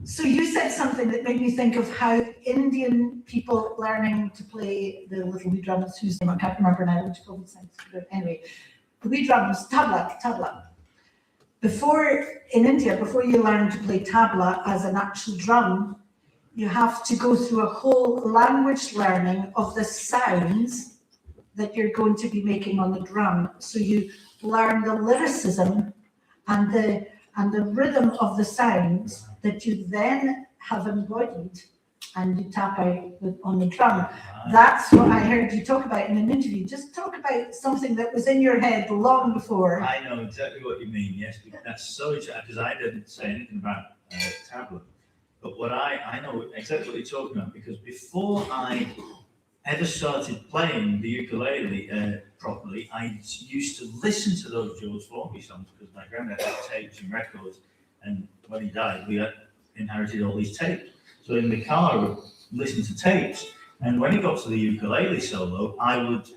So you said something that made me think of how Indian people learning to play the little wee drums, whose name I can't remember now, which probably sounds good. Anyway, the wee drums, tabla. In India, before you learn to play tabla as an actual drum, you have to go through a whole language learning of the sounds that you're going to be making on the drum. So you learn the lyricism and the rhythm of the sounds that you then have embodied and you tap out on the drum. That's what I heard you talk about in an interview. Just talk about something that was in your head long before. I know exactly what you mean, yes, that's so interesting, because I didn't say anything about tabla. But what I know exactly what you're talking about, because before I ever started playing the ukulele properly, I used to listen to those George Formby songs, because my granddad had tapes and records, and when he died, we had inherited all these tapes. So in the car, I would listen to tapes, and when it got to the ukulele solo, I would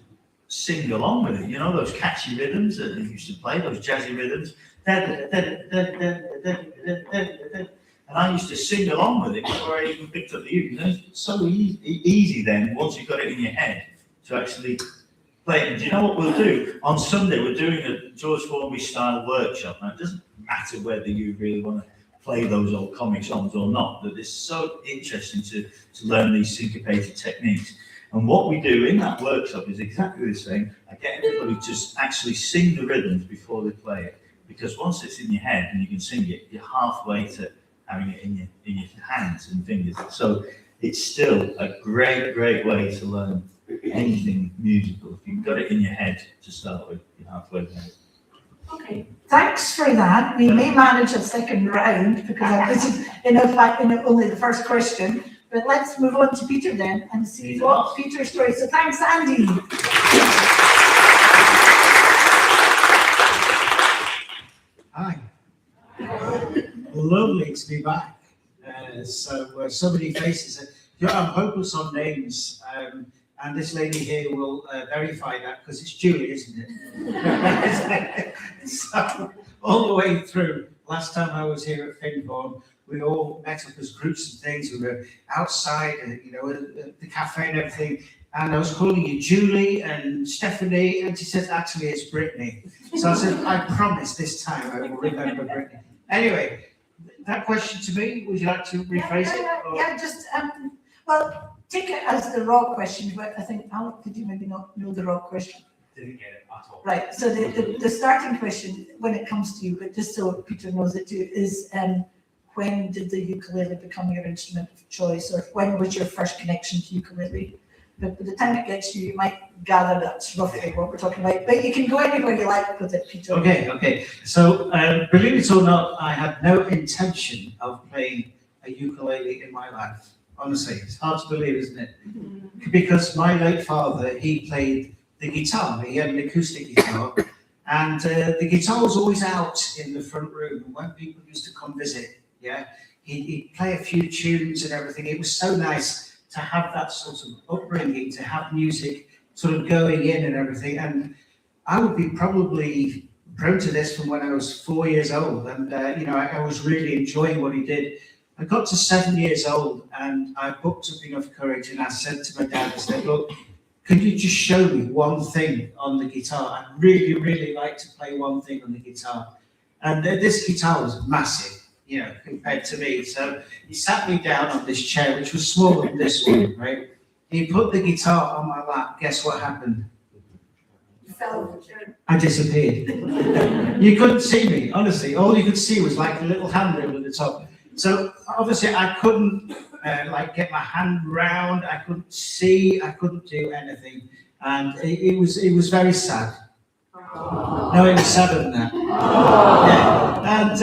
sing along with it. You know, those catchy rhythms that he used to play, those jazzy rhythms. And I used to sing along with it before I even picked up the uke. It's so easy then, once you've got it in your head, to actually play it. And do you know what we'll do? On Sunday, we're doing a George Formby style workshop. Now, it doesn't matter whether you really want to play those old comic songs or not, but it's so interesting to learn these syncopated techniques. And what we do in that workshop is exactly the same. I get everybody to actually sing the rhythms before they play it, because once it's in your head and you can sing it, you're halfway to having it in your hands and fingers. So it's still a great way to learn anything musical. If you've got it in your head to start with, you're halfway there. Okay, thanks for that. We may manage a second round, because this is only the first question. But let's move on to Peter then and see what Peter's story. So thanks, Andy. Hi. Lovely to be back. So many faces. I'm hopeless on names, and this lady here will verify that, because it's Julie, isn't it? So all the way through. Last time I was here at Findhorn, we all met up as groups and things. We were outside, at the cafe and everything. And I was calling you Julie and Stephanie, and she said, actually, it's Brittany. So I said, I promise this time I will remember Brittany. Anyway, that question to me, would you like to rephrase it? Yeah, just, well, take it as the raw question, but I think, Alec, did you maybe not know the raw question? Didn't get it at all. Right, so the starting question, when it comes to you, but just so Peter knows it too, is when did the ukulele become your instrument of choice, or when was your first connection to ukulele? But by the time it gets to you, you might gather that's roughly what we're talking about. But you can go anywhere you like with it, Peter. Okay. So, believe it or not, I had no intention of playing a ukulele in my life. Honestly, it's hard to believe, isn't it? Mm-hmm. Because my late father, he played the guitar. He had an acoustic guitar. And the guitar was always out in the front room. And when people used to come visit, he'd play a few tunes and everything. It was so nice to have that sort of upbringing, to have music sort of going in and everything. And I would be probably prone to this from when I was 4 years old. And, I was really enjoying what he did. I got to 7 years old and I booked up enough courage, and I said to my dad, I said, look, could you just show me one thing on the guitar? I'd really, really like to play one thing on the guitar. And this guitar was massive, compared to me. So he sat me down on this chair, which was smaller than this one, right? He put the guitar on my lap. Guess what happened? You fell off the chair. I disappeared. You couldn't see me, honestly. All you could see was like a little handrail at the top. So obviously I couldn't get my hand round. I couldn't see. I couldn't do anything, and it was very sad. No, it was sadder than that. And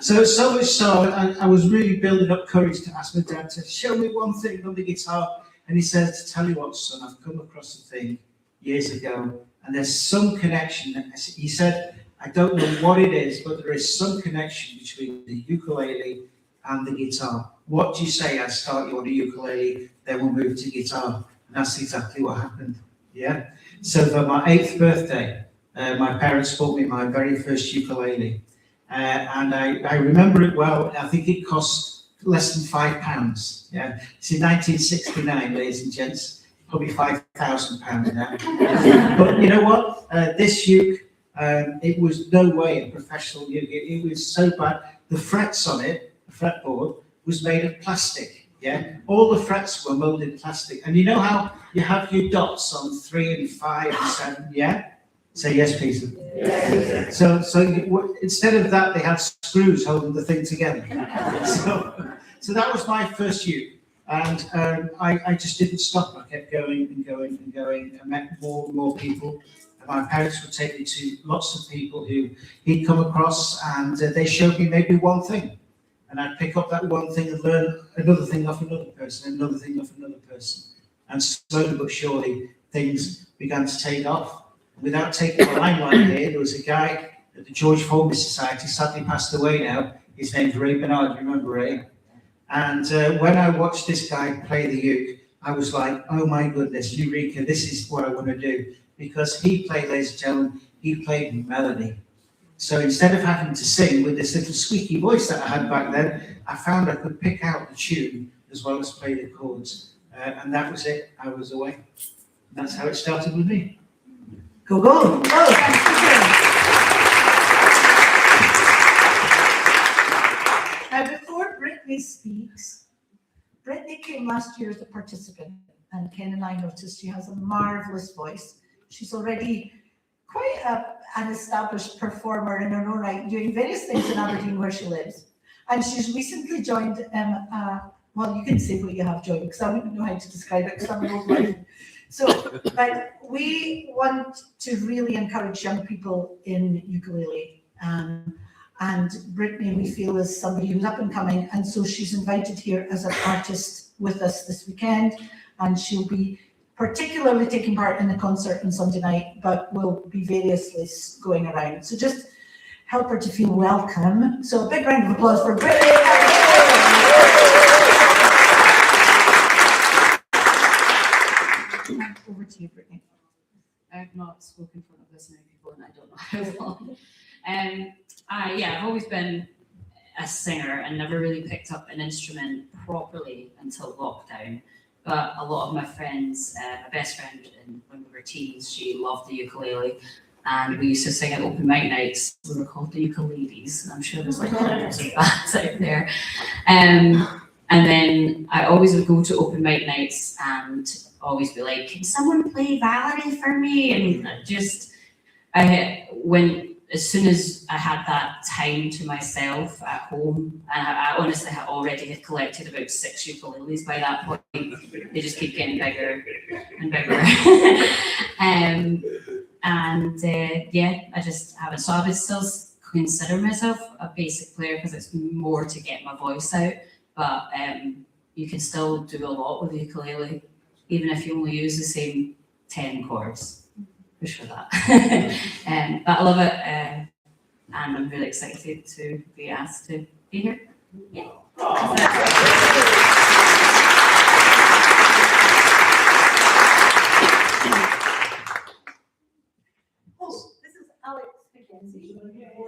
so much so, I was really building up courage to ask my dad to show me one thing on the guitar. And he said, tell you what, son, I've come across a thing years ago, and there's some connection. He said, I don't know what it is, but there is some connection between the ukulele and the guitar. What do you say? I start you on a ukulele, then we'll move to guitar. And that's exactly what happened. Yeah. So for my 8th birthday, my parents bought me my very first ukulele. And I remember it well. I think it cost less than £5. Yeah, it's in 1969, ladies and gents, probably £5,000 now. But you know what? This uke, it was no way a professional uke. It was so bad. The frets on it, the fretboard, was made of plastic. Yeah, all the frets were molded plastic. And you know how you have your dots on 3 and 5 and 7? Yeah. Say yes, Peter. Yes. So instead of that, they had screws holding the thing together. So that was my first uke, and I just didn't stop. I kept going and going and going. I met more and more people. And my parents would take me to lots of people who he'd come across, and they showed me maybe one thing, and I'd pick up that one thing and learn another thing off another person, another thing off another person, and slowly but surely things began to take off. Without taking the limelight here, there was a guy at the George Formby Society, sadly passed away now. His name's Ray Bernard, you remember Ray? And when I watched this guy play the uke, I was like, oh my goodness, Eureka, this is what I want to do. Because he played, ladies and gentlemen, he played melody. So instead of having to sing with this little squeaky voice that I had back then, I found I could pick out the tune as well as play the chords. And that was it, I was away. That's how it started with me. Go, go, go. Now, before Brittany speaks, Brittany came last year as a participant, and Ken and I noticed she has a marvellous voice. She's already quite an established performer in her own right, doing various things in Aberdeen where she lives. And she's recently joined, well, you can say what you have joined, because I wouldn't know how to describe it, because I'm an old lady. So, but we want to really encourage young people in ukulele. And Brittany, we feel, is somebody who's up and coming. And so she's invited here as an artist with us this weekend. And she'll be particularly taking part in the concert on Sunday night, but will be variously going around. So just help her to feel welcome. So a big round of applause for Brittany. Over to you, Brittany. I've not spoken in front of this many people, and I don't know how long. I've always been a singer and never really picked up an instrument properly until lockdown. But a lot of my friends, my best friend when we were teens, she loved the ukulele, and we used to sing at open mic nights. We were called the ukuleles, and I'm sure there's like hundreds of bands out there. And then I always would go to open mic nights and always be like, can someone play Valerie for me? And as soon as I had that time to myself at home, and I honestly had collected about 6 ukuleles by that point. They just keep getting bigger and bigger. I just haven't. So I would still consider myself a basic player because it's more to get my voice out. But you can still do a lot with the ukulele, even if you only use the same 10 chords. Push for that. But I love it, and I'm really excited to be asked to be here. Yeah. Oh, this is Alex McKenzie,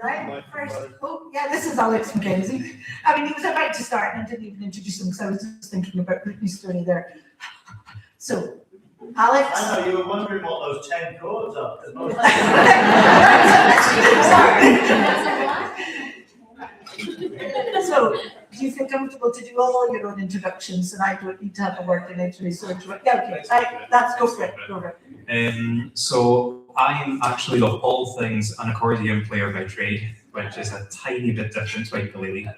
right? First, this is Alex McKenzie. I mean, he was about to start and I didn't even introduce him because I was just thinking about Brittany's story there. So, Alex. I know, you were wondering what those 10 chords are. So, do you feel comfortable to do all your own introductions and I don't need to have a word in it? So, okay, let's go for it. So, I'm actually, of all things, an accordion player by trade, which is a tiny bit different to ukulele.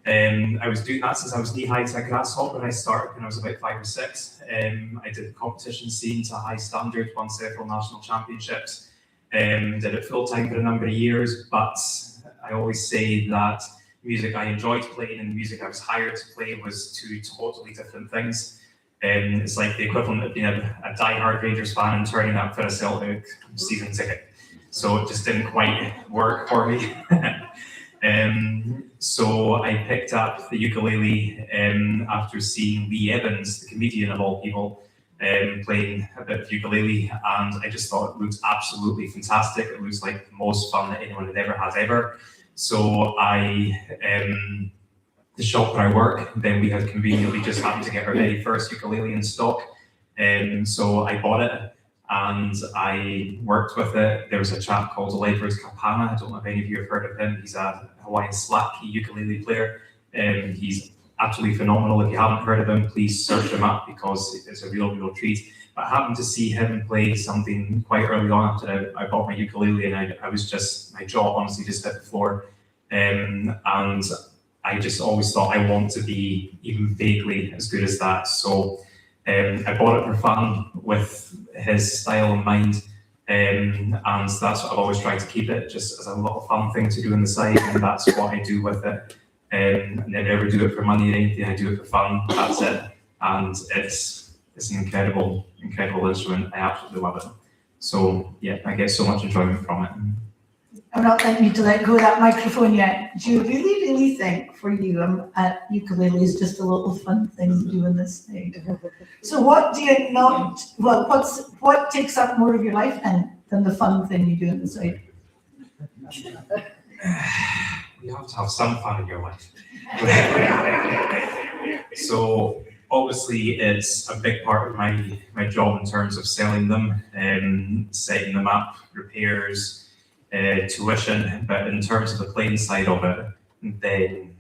I was doing that since I was knee-high to grasshopper when I started when I was about 5 or 6. I did the competition scene to a high standard, won several national championships, did it full-time for a number of years, but I always say that music I enjoyed playing and the music I was hired to play was 2 totally different things. It's like the equivalent of being a die-hard Rangers fan and turning up for a Celtic season ticket. So it just didn't quite work for me. So I picked up the ukulele after seeing Lee Evans, the comedian of all people, playing a bit of ukulele, and I just thought it looked absolutely fantastic. It looks like the most fun that anyone had ever had ever. So I the shop where I work, then we had conveniently just happened to get our very first ukulele in stock. So I bought it and I worked with it. There was a chap called Leifers Kapana. I don't know if any of you have heard of him. He's a Hawaiian slap key ukulele player. He's absolutely phenomenal. If you haven't heard of him, please search him up because it's a real treat. But I happened to see him play something quite early on after I bought my ukulele, and I was just, my jaw honestly just hit the floor. And I just always thought I want to be even vaguely as good as that. So I bought it for fun with his style in mind. And that's what I've always tried to keep it, just as a little fun thing to do on the side, and that's what I do with it. I never ever do it for money or anything. I do it for fun. That's it, and it's an incredible instrument. I absolutely love it. So yeah, I get so much enjoyment from it. I'm not letting you to let go of that microphone yet. Do you really think for you, ukulele is just a little fun thing to do on this side? So what do you not, well, what takes up more of your life then than the fun thing you do on the side? You have to have some fun in your life. So obviously it's a big part of my job in terms of selling them, setting them up, repairs, tuition, but in terms of the playing side of it, then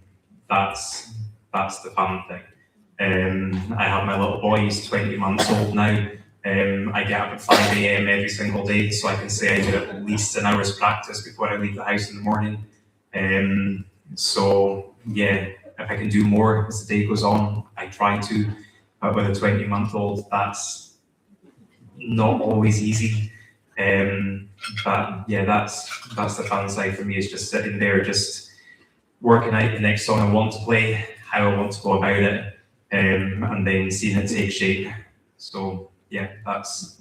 that's the fun thing. I have my little boy, he's 20 months old now. I get up at 5 a.m. every single day, so I can say I do at least an hour's practice before I leave the house in the morning. So yeah, if I can do more as the day goes on, I try to, but with a 20-month-old, that's not always easy. But yeah, that's the fun side for me, is just sitting there, just working out the next song I want to play, how I want to go about it, and then seeing it take shape. So yeah, that's.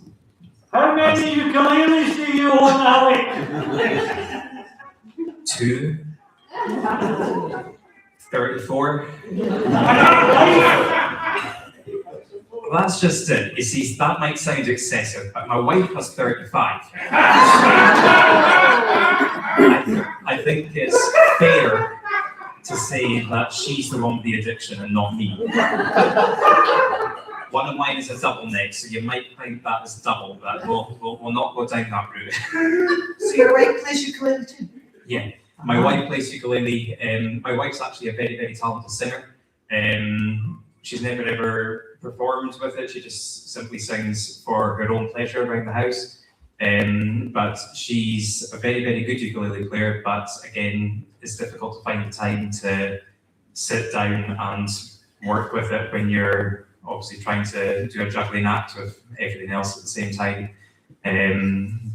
How many ukuleles do you own, Alec? 2. 34. Well, that's just it. You see, that might sound excessive, but my wife has 35. I think it's fair to say that she's the one with the addiction and not me. One of mine is a double neck, so you might think that is double, but we'll not go down that route. So your wife plays ukulele too? Yeah, my wife plays ukulele. My wife's actually a very talented singer. She's never ever performed with it. She just simply sings for her own pleasure around the house. But she's a very good ukulele player, but again, it's difficult to find the time to sit down and work with it when you're obviously trying to do a juggling act with everything else at the same time.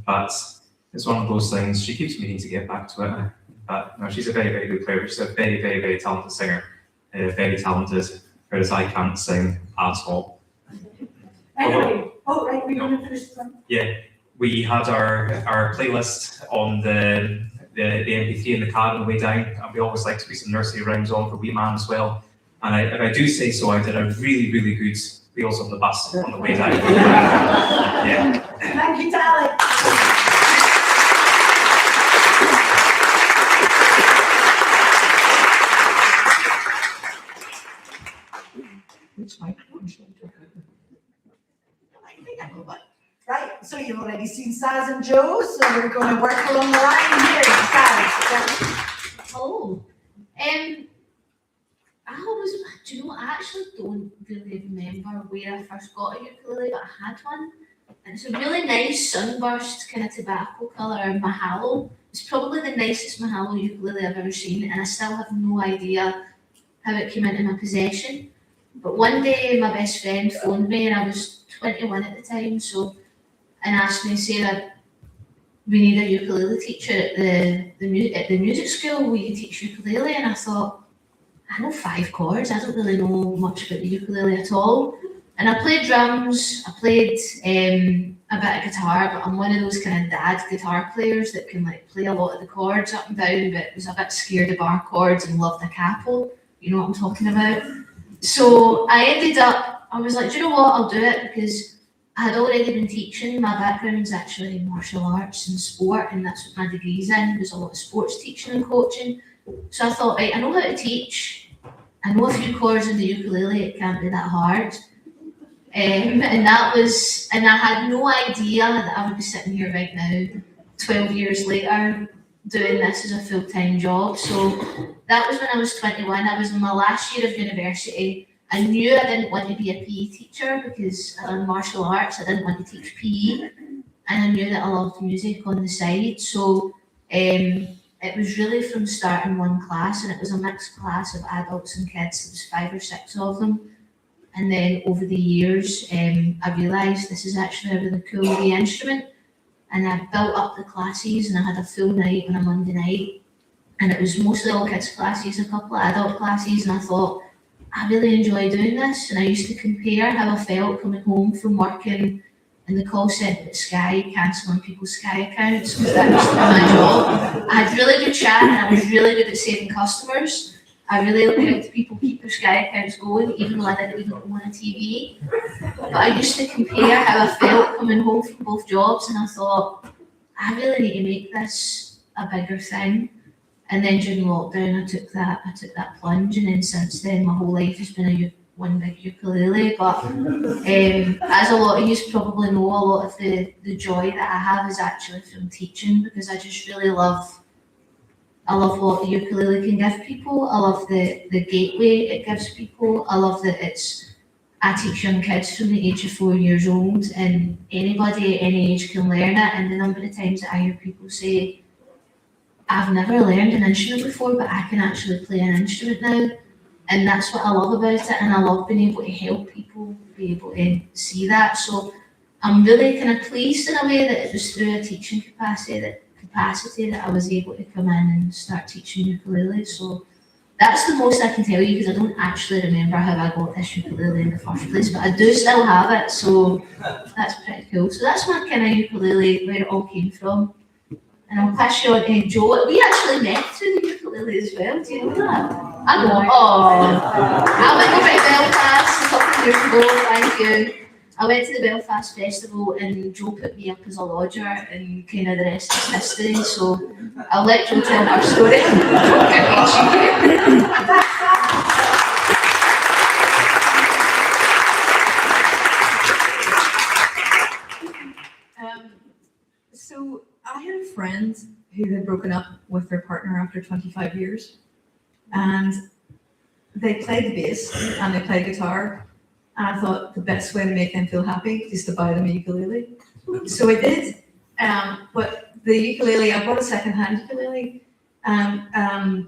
But it's one of those things. She keeps meaning to get back to it. But no, she's a very good player. She's a very talented singer. Very talented, whereas I can't sing at all. Anyway, right, we're going to finish the one. Yeah, we had our playlist on the MP3 in the car on the way down, and we always like to be some nursery rhymes on for Wee Man as well. And if I do say so, I did a really good Wheels on the Bus on the way down. Yeah. Thank you, Alec. Which microphone should I talk about? I think I know one. Right, so you've already seen Saz and Joe, so we're going to work along the line here. Saz. Oh, do you know, I actually don't really remember where I first got a ukulele, but I had one. And it's a really nice sunburst kind of tobacco colour Mahalo. It's probably the nicest Mahalo ukulele I've ever seen, and I still have no idea how it came into my possession. But one day my best friend phoned me, and I was 21 at the time, and asked me, Sarah, we need a ukulele teacher at the music school. Will you teach ukulele? And I thought, I know 5 chords. I don't really know much about the ukulele at all. And I played drums. I played a bit of guitar, but I'm one of those kind of dad guitar players that can like play a lot of the chords up and down, but was a bit scared of bar chords and loved a capo. You know what I'm talking about? So I was like, do you know what? I'll do it because I had already been teaching. My background's actually in martial arts and sport, and that's what my degree's in. There's a lot of sports teaching and coaching. So I thought, right, I know how to teach. I know a few chords in the ukulele, it can't be that hard. And I had no idea that I would be sitting here right now, 12 years later, doing this as a full-time job. So that was when I was 21. I was in my last year of university. I knew I didn't want to be a PE teacher because I done martial arts. I didn't want to teach PE. And I knew that I loved music on the side. So it was really from starting one class, and it was a mixed class of adults and kids. There was 5 or 6 of them. And then over the years, I realised this is actually a really cool wee instrument. And I built up the classes, and I had a full night on a Monday night. And it was mostly all kids classes, a couple of adult classes, and I thought, I really enjoy doing this. And I used to compare how I felt coming home from working in the call centre at Sky, cancelling people's Sky accounts, because that used to be my job. I had really good chat, and I was really good at saving customers. I really helped people keep their Sky accounts going, even though I didn't even own a TV. But I used to compare how I felt coming home from both jobs, and I thought, I really need to make this a bigger thing. And then during lockdown, I took that plunge, and then since then, my whole life has been one big ukulele. But as a lot of you probably know, a lot of the joy that I have is actually from teaching, because I just really love what the ukulele can give people. I love the gateway it gives people. I love that I teach young kids from the age of 4 years old, and anybody at any age can learn it. And the number of times that I hear people say, I've never learned an instrument before, but I can actually play an instrument now. And that's what I love about it, and I love being able to help people be able to see that. So I'm really kind of pleased in a way that it was through a teaching capacity that I was able to come in and start teaching ukulele. So that's the most I can tell you, because I don't actually remember how I got this ukulele in the first place, but I do still have it, so that's pretty cool. So that's my kind of ukulele, where it all came from. And I'll pass you on to Joe. We actually met through the ukulele as well. Do you know that? I know. Oh, I went over to Belfast a couple of years ago. Thank you. I went to the Belfast Festival, and Joe put me up as a lodger, and kind of the rest is history. So I'll let Joe tell her story. So I had a friend who had broken up with their partner after 25 years, and they played the bass and they played guitar. And I thought the best way to make them feel happy is to buy them a ukulele. So I did. But the ukulele, I bought a second-hand ukulele. I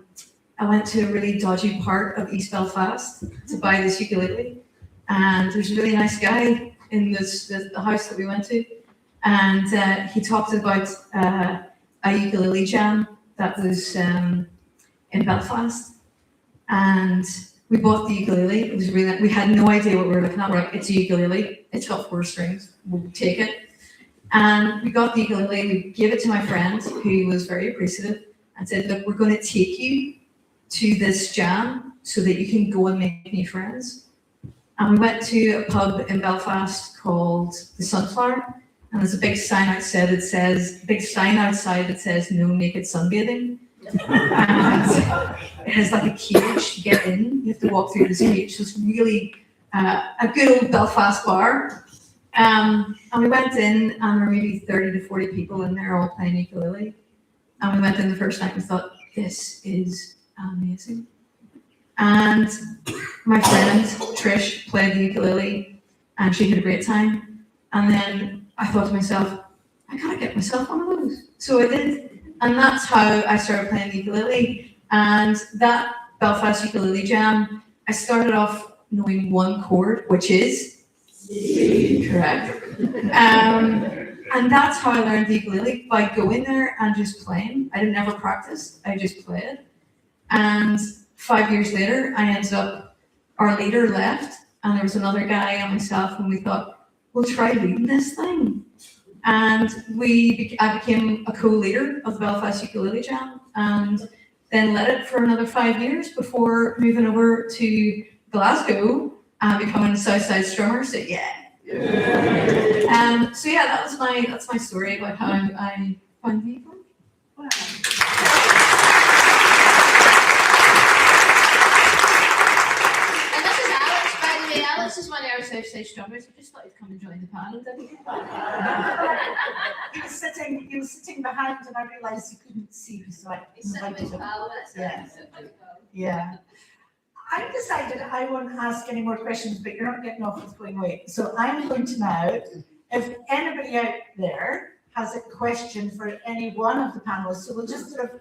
went to a really dodgy part of East Belfast to buy this ukulele. And there's a really nice guy in the house that we went to. And he talked about a ukulele jam that was in Belfast. And we bought the ukulele. It was really, we had no idea what we were looking at. We're like, it's a ukulele. It's got 4 strings. We'll take it. And we got the ukulele. We gave it to my friend, who was very appreciative, and said, look, we're going to take you to this jam so that you can go and make new friends. And we went to a pub in Belfast called the Sunflower. And there's a big sign outside that says no naked sunbathing. And it has like a cage to get in. You have to walk through this cage. So it's really a good old Belfast bar. And we went in, and there were maybe 30 to 40 people in there all playing ukulele. And we went in the first night and thought, this is amazing. And my friend Trish played the ukulele, and she had a great time. And then I thought to myself, I gotta get myself one of those. So I did. And that's how I started playing the ukulele. And that Belfast ukulele jam, I started off knowing one chord, which is C, correct. And that's how I learned the ukulele, by going there and just playing. I didn't ever practice, I just played. And 5 years later, I ended up, our leader left, and there was another guy and myself, and we thought, we'll try leading this thing. And I became a co-leader of the Belfast Ukulele Jam, and then led it for another 5 years before moving over to Glasgow and becoming a Southside strummer. So yeah. So yeah, that's my story about how I found the ukulele. Wow. Alice is one of our Southside Strawberries. I just thought he'd come and join the panel, didn't he? He was sitting behind and I realised he couldn't see, so I He's sitting with invited his him. pal, that's it. Yeah. He's sitting with his pal. Yeah. I've decided I won't ask any more questions, but you're not getting off with going away. So I'm going to now, if anybody out there has a question for any one of the panelists, so we'll just sort of,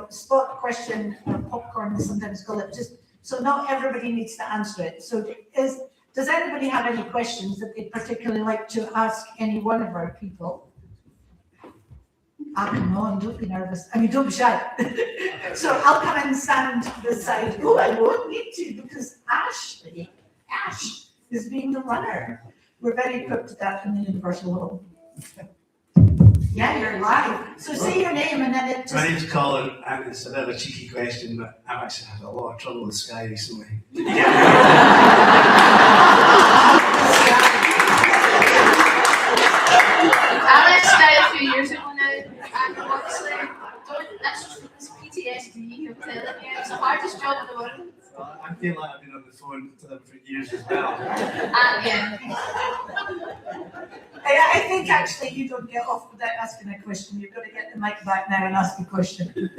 spot question or popcorn, we sometimes call it, just so not everybody needs to answer it. So does anybody have any questions that they'd particularly like to ask any one of our people? Come on, don't be nervous. I mean, don't be shy. So I'll come and stand to the side. Oh, I won't need to because Ash is being the runner. We're very equipped at that in the Universal Hall. Yeah, you're live. So say your name and then it just. My name's Colin, and it's a bit of a cheeky question, but I've actually had a lot of trouble with Sky recently. Alice died a few years ago now, and honestly, it's PTSD, I'm telling you. It's the hardest job in the world. I feel like I've been on the phone to them for years as well. Yeah. I think actually you don't get off without asking a question. You've got to get the mic back now and ask a question.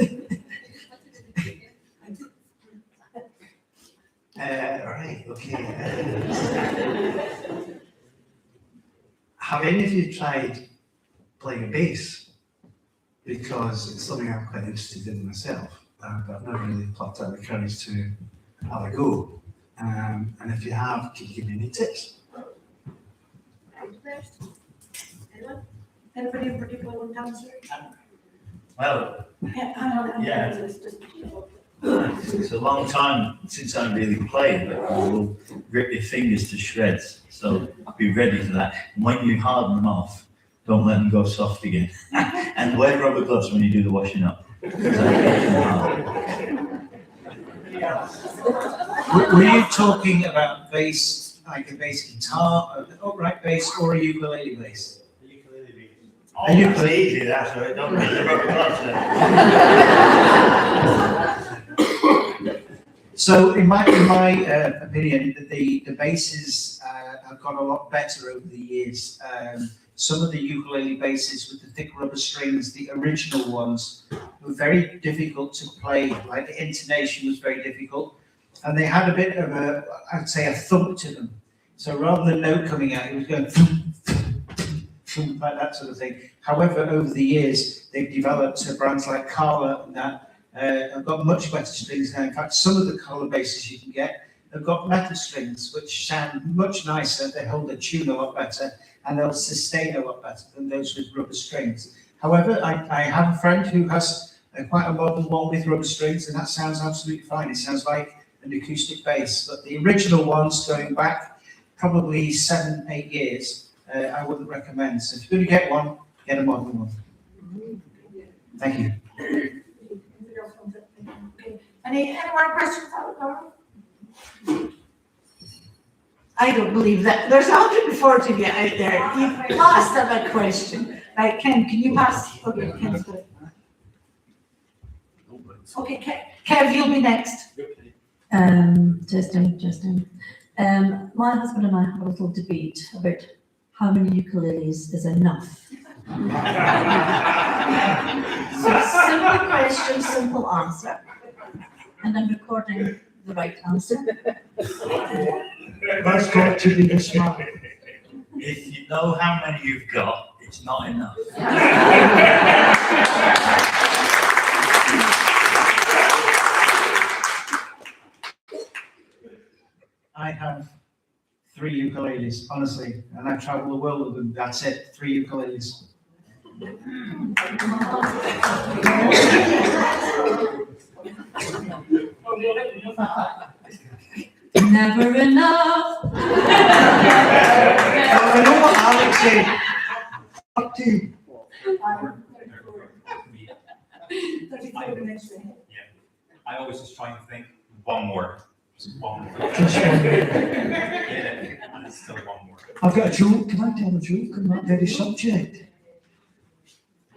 Right, okay. Have any of you tried playing a bass? Because it's something I'm quite interested in myself, but I've never really plucked out the courage to have a go. And if you have, can you give me any tips? Anybody in particular want to answer? Well, Yeah. it's a long time since I really played, but I will rip your fingers to shreds. So be ready for that. And when you harden them off, don't let them go soft again. And wear rubber gloves when you do the washing up. Were you talking about bass, like a bass guitar, an upright bass, or a ukulele bass? Oh, that's easy, that's right. Don't need the rubber gloves then. So in my opinion, the basses have got a lot better over the years. Some of the ukulele basses with the thick rubber strings, the original ones, were very difficult to play. Like the intonation was very difficult, and they had a bit of I'd say a thump to them. So rather than note coming out, it was going thump, thump, thump, like that sort of thing. However, over the years, they've developed brands like Carla and that. I've got much better strings now. In fact, some of the color basses you can get have got metal strings, which sound much nicer. They hold the tune a lot better, and they'll sustain a lot better than those with rubber strings. However, I have a friend who has quite a modern one with rubber strings, and that sounds absolutely fine. It sounds like an acoustic bass. But the original ones, going back probably 7-8 years, I wouldn't recommend. So if you're going to get one, get a modern one. Thank you. Any more questions? I don't believe that. There's 140 of you out there. You must have a question. Right, Ken, can you pass? Okay, Ken's good. Okay, Kev, you'll be next. Testing. My husband and I have a little debate about how many ukuleles is enough. So simple question, simple answer. And I'm recording the right answer. That's got to be the smart. If you know how many you've got, it's not enough. I have 3 ukuleles, honestly, and I travel the world with them. That's it, 3 ukuleles. Never enough. I know what Alex said. Up to you. I always just try and think one more. Just one more. Just one. And it's still one more. I've got a joke. Can I tell a joke on that very subject?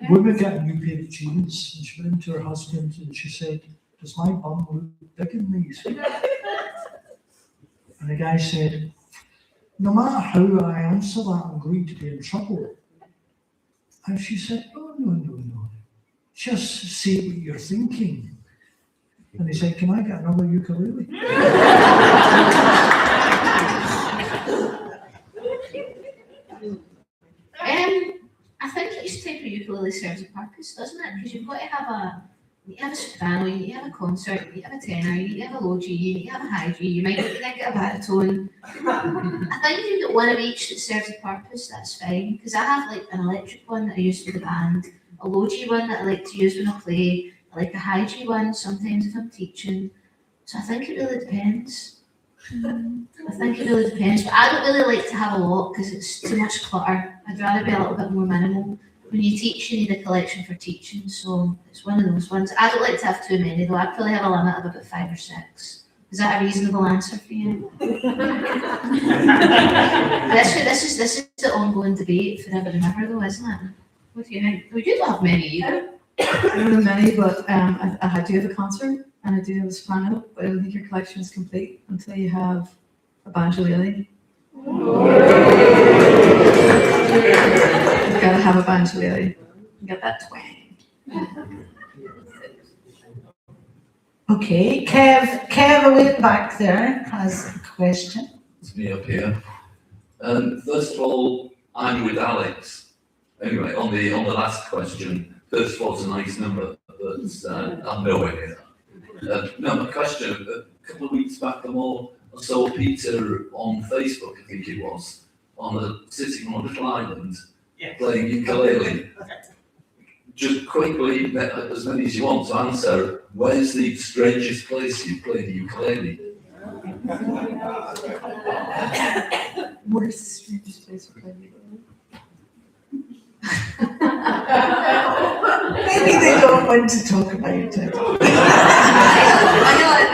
Woman got a new pair of jeans and she went to her husband and she said, "Does my bum look big in these?" And the guy said, no matter how I answer that, I'm going to be in trouble. And she said, no. Just say what you're thinking. And he said, can I get another ukulele? I think each type of ukulele serves a purpose, doesn't it? Because you've got to have you have a soprano, you need to have a concert, you need to have a tenor, you need to have a low G, you need to have a high G, you might need to get a baritone. I think if you've got one of each that serves a purpose, that's fine. Because I have like an electric one that I use for the band, a low G one that I like to use when I play, I like a high G one sometimes if I'm teaching. So I think it really depends. But I don't really like to have a lot because it's too much clutter. I'd rather be a little bit more minimal. When you teach, you need a collection for teaching, so it's one of those ones. I don't like to have too many though. I'd probably have a limit of about 5 or 6. Is that a reasonable answer for you? This is the ongoing debate forever and ever though, isn't it? What do you think? We do not have many either. I don't have many, but I do have a concert and I do have a soprano, but I don't think your collection is complete until you have a banjolele. You've got to have a banjolele. You got that twang. Okay, Kev away at the back there has a question. It's me up here. First of all, I'm with Alex. Anyway, on the last question, 34 is a nice number, but I'm nowhere near that. No, my question, a couple of weeks back I saw Peter on Facebook, I think it was, sitting on a little island, playing ukulele. Just quickly, as many as you want to answer, where's the strangest place you played the ukulele? Where's the strangest place for playing ukulele? Maybe they don't want to talk about it. I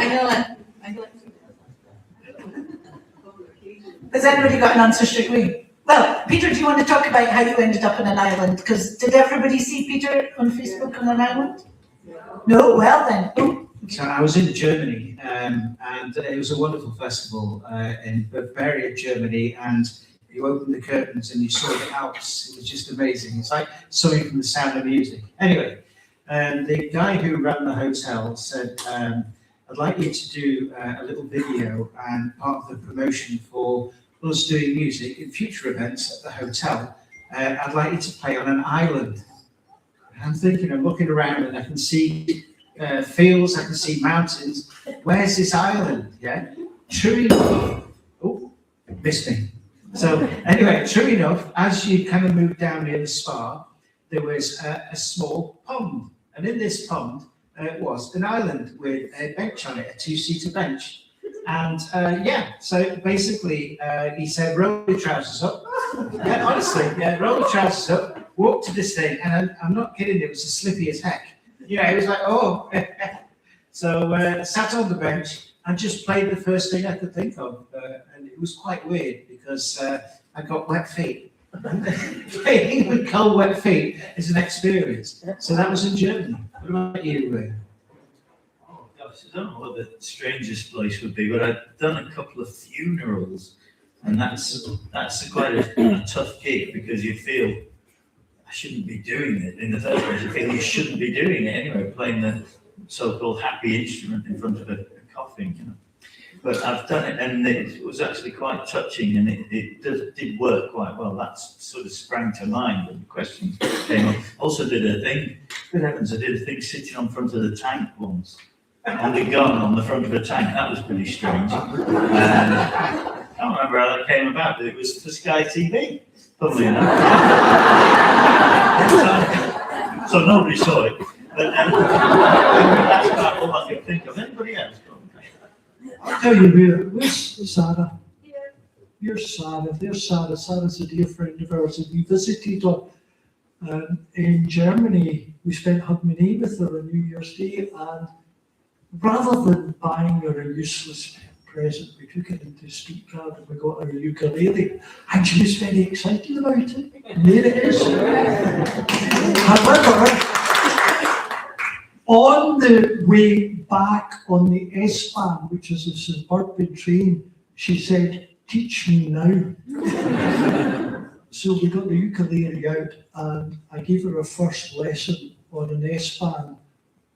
know it. Has anybody got an answer straight away? Well, Peter, do you want to talk about how you ended up on an island? Because did everybody see Peter on Facebook on an island? No? Well then. Oh. So I was in Germany, and it was a wonderful festival in Bavaria, Germany, and you opened the curtains and you saw the Alps. It was just amazing. It's like something from The Sound of Music. Anyway, the guy who ran the hotel said, I'd like you to do a little video and part of the promotion for us doing music in future events at the hotel. I'd like you to play on an island. And I'm thinking, I'm looking around and I can see fields, I can see mountains. Where's this island? Yeah. True enough, missed me. So anyway, true enough, as you kind of moved down near the spa, there was a small pond. And in this pond was an island with a bench on it, a 2-seater bench. And so basically he said, roll your trousers up. Yeah, honestly, roll your trousers up, walk to this thing. And I'm not kidding, it was as slippy as heck. It was like, oh. So sat on the bench and just played the first thing I could think of. And it was quite weird because I got wet feet. Playing with cold, wet feet is an experience. So that was in Germany. What about you? Oh gosh, I don't know what the strangest place would be, but I've done a couple of funerals, and that's quite a tough gig because you feel I shouldn't be doing it in the first place. You feel you shouldn't be doing it anyway, playing the so-called happy instrument in front of a coffin, But I've done it, and it was actually quite touching, and it did work quite well. That sort of sprang to mind when the questions came up. Also did a thing, good heavens, I did a thing sitting on front of the tank once, on the gun on the front of a tank. That was pretty strange. I can't remember how that came about, but it was for Sky TV, funnily enough. So nobody saw it. But that's about all I can think of. Anybody else? I'll tell you, where's Sarah? Here's Sarah. There's Sarah. Sarah's a dear friend of ours, and we visited her in Germany. We spent Hogmanay with her on New Year's Day, and rather than buying her a useless present, we took it into Stuttgart and we got her a ukulele, and she was very excited about it. And there it is. However, on the way back on the S-Bahn, which is a suburban train, she said, teach me now. So we got the ukulele out and I gave her a first lesson on an S-Bahn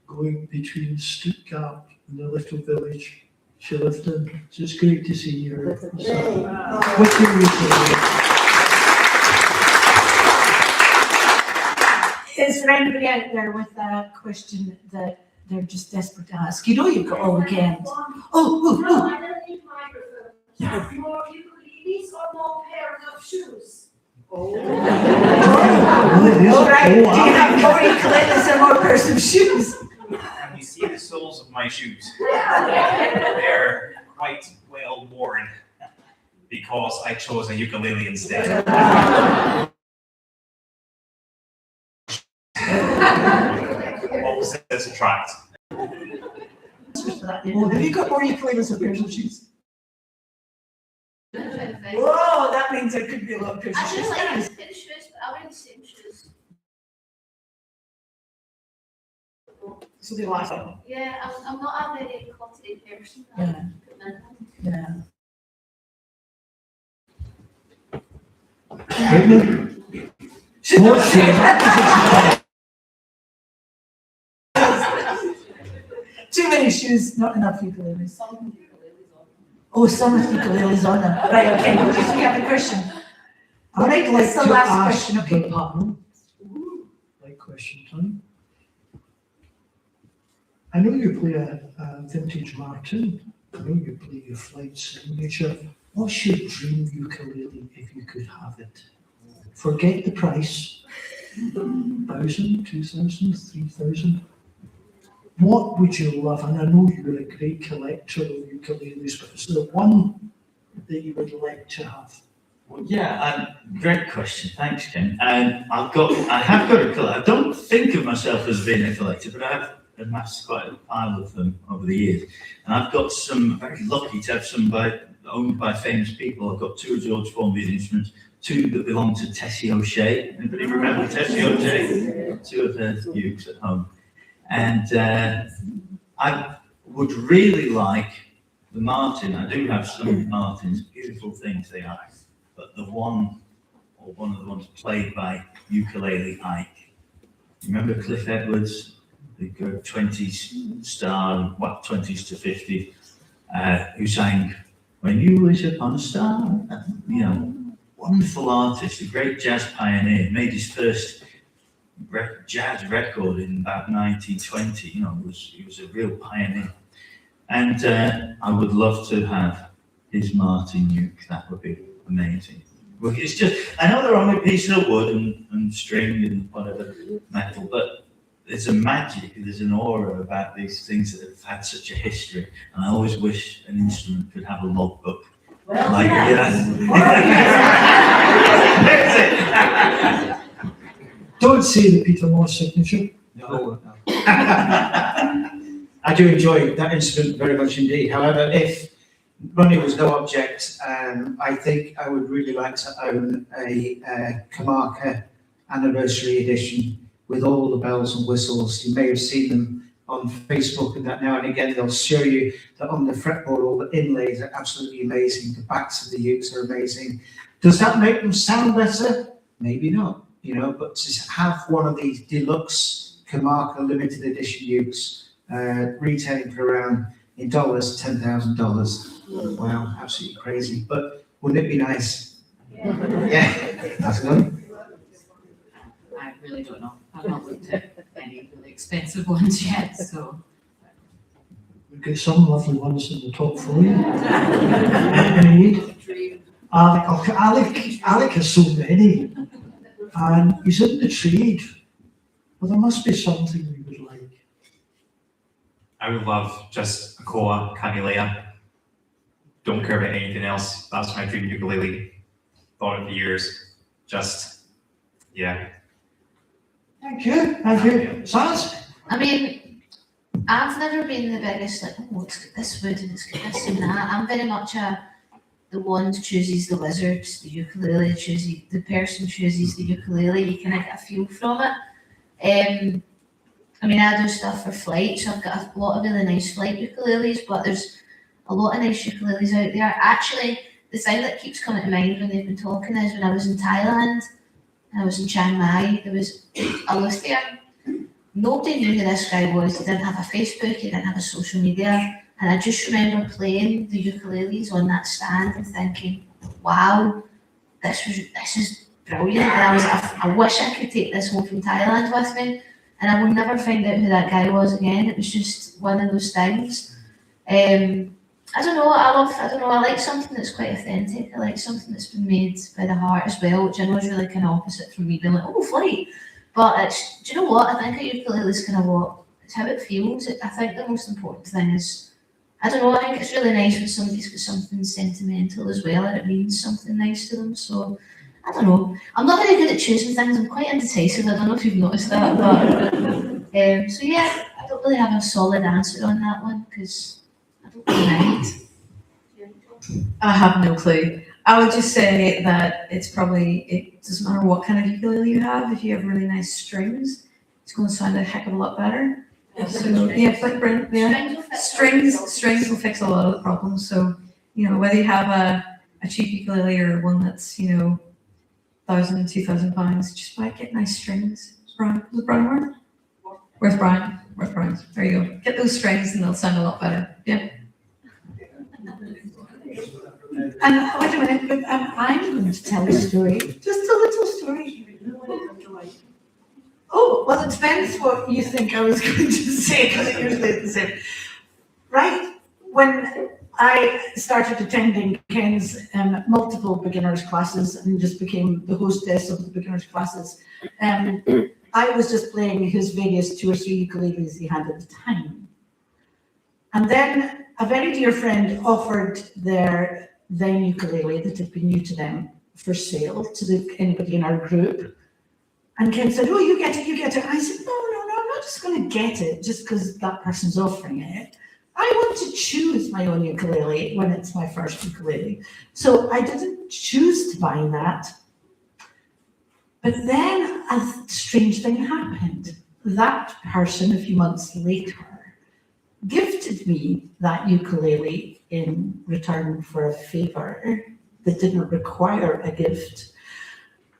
going between Stuttgart and the little village she lived in. So it's great to see her. So, with the ukulele. Is there anybody out there with a question that they're just desperate to ask? You know you've got all weekend. Oh. I don't need microphone. Yeah. More ukuleles or more pairs of shoes? All right, do you have more ukuleles and more pairs of shoes? And you see the soles of my shoes. They're quite well worn because I chose a ukulele instead. Opposites attract. Have you got more ukuleles and pairs of shoes? Whoa, that means there could be a lot of pairs of I shoes. do like the same shoes, but I wear the same shoes. So they last on. Yeah, I'm not a very confident person. Yeah. Too many shoes, not enough ukuleles. Oh, some with ukuleles on them. Right, okay, we'll just have a question. All right, Like that's the to last ask question, okay. the panel, like question time. I know you play a vintage Martin. I know you play your flight signature. What's your dream ukulele if you could have it? Forget the price. 1,000, 2,000, 3,000. What would you love? And I know you're a great collector of ukuleles, but is there one that you would like to have? Well, yeah, great question. Thanks, Ken. And I have got a collection. I don't think of myself as being a collector, but I have amassed quite a pile of them over the years. And I've got some, very lucky to have some owned by famous people. I've got two George Formby instruments, two that belong to Tessie O'Shea. Anybody remember Tessie O'Shea? Two of her ukes at home. And I would really like the Martin. I do have some Martins, beautiful things they are. But the one, or one of the ones played by Ukulele Ike. Remember Cliff Edwards, the 20s star, well, 20s to 50s, who sang "When You Wish Upon a Star"? You know, wonderful artist, a great jazz pioneer, made his first jazz record in about 1920. You know, he was a real pioneer. And I would love to have his Martin uke. That would be amazing. Well, it's just, I know they're only pieces of wood and string and whatever metal, but there's a magic, there's an aura about these things that have had such a history. And I always wish an instrument could have a logbook. Well, Like, Don't say the Peter Moss signature. No. I do enjoy that instrument very much indeed. However, if money was no object, I think I would really like to own a Kamaka anniversary edition with all the bells and whistles. You may have seen them on Facebook and that now and again. They'll show you that on the fretboard all the inlays are absolutely amazing. The backs of the ukes are amazing. Does that make them sound better? Maybe not, you know, but to have one of these deluxe Kamaka limited edition ukes retailing for around, in dollars, $10,000. Wow, absolutely crazy. But wouldn't it be nice? Yeah, that's good. I really don't know. I've not looked at any really expensive ones yet, so. We've got some lovely ones in the top for you. Alec has so many. And he's in the trade. But there must be something we would like. I would love just a koa kanilea. Don't care about anything else. That's my dream ukulele. Thought it for years. Just, yeah. Thank you. Saz? I mean, I've never been the biggest, like, oh, it's got this wood and it's got this and that. I'm very much the one chooses the wizards, the ukulele chooses, the person chooses the ukulele. You kind of get a feel from it. I mean, I do stuff for flight, so I've got a lot of really nice flight ukuleles, but there's a lot of nice ukuleles out there. Actually, the thing that keeps coming to mind when they've been talking is when I was in Thailand and I was in Chiang Mai, there was a Luthien. Nobody knew who this guy was. He didn't have a Facebook, he didn't have a social media. And I just remember playing the ukuleles on that stand and thinking, wow, this is brilliant. And I wish I could take this home from Thailand with me. And I will never find out who that guy was again. It was just one of those things. I don't know, I like something that's quite authentic. I like something that's been made by the heart as well, which I know is really kind of opposite from me being like, oh, flight. But it's, do you know what? I think a ukulele is kind of it's how it feels. I think the most important thing is, I don't know, I think it's really nice when somebody's got something sentimental as well and it means something nice to them. So, I don't know. I'm not very good at choosing things. I'm quite indecisive. I don't know if you've noticed that. But, so yeah, I don't really have a solid answer on that one because I don't really mind. I have no clue. I would just say that it doesn't matter what kind of ukulele you have. If you have really nice strings, it's going to sound a heck of a lot better. So yeah, like Brent, yeah, strings will fix a lot of the problems. So whether you have a cheap ukulele or one that's £1,000, £2,000, just get nice strings. Was it Brian? Where's Brian? There you go. Get those strings and they'll sound a lot better. Yeah. And wait a minute, but I'm going to tell a story, just a little story. Oh, well, it depends what you think I was going to say, because it usually is the same. Right, when I started attending Ken's multiple beginners classes and just became the hostess of the beginners classes, I was just playing his various 2 or 3 ukuleles he had at the time. And then a very dear friend offered their then ukulele that had been new to them for sale to anybody in our group. And Ken said, oh, you get it. I said, no, I'm not just going to get it just because that person's offering it. I want to choose my own ukulele when it's my first ukulele. So I didn't choose to buy that. But then a strange thing happened. That person, a few months later, gifted me that ukulele in return for a favor that didn't require a gift.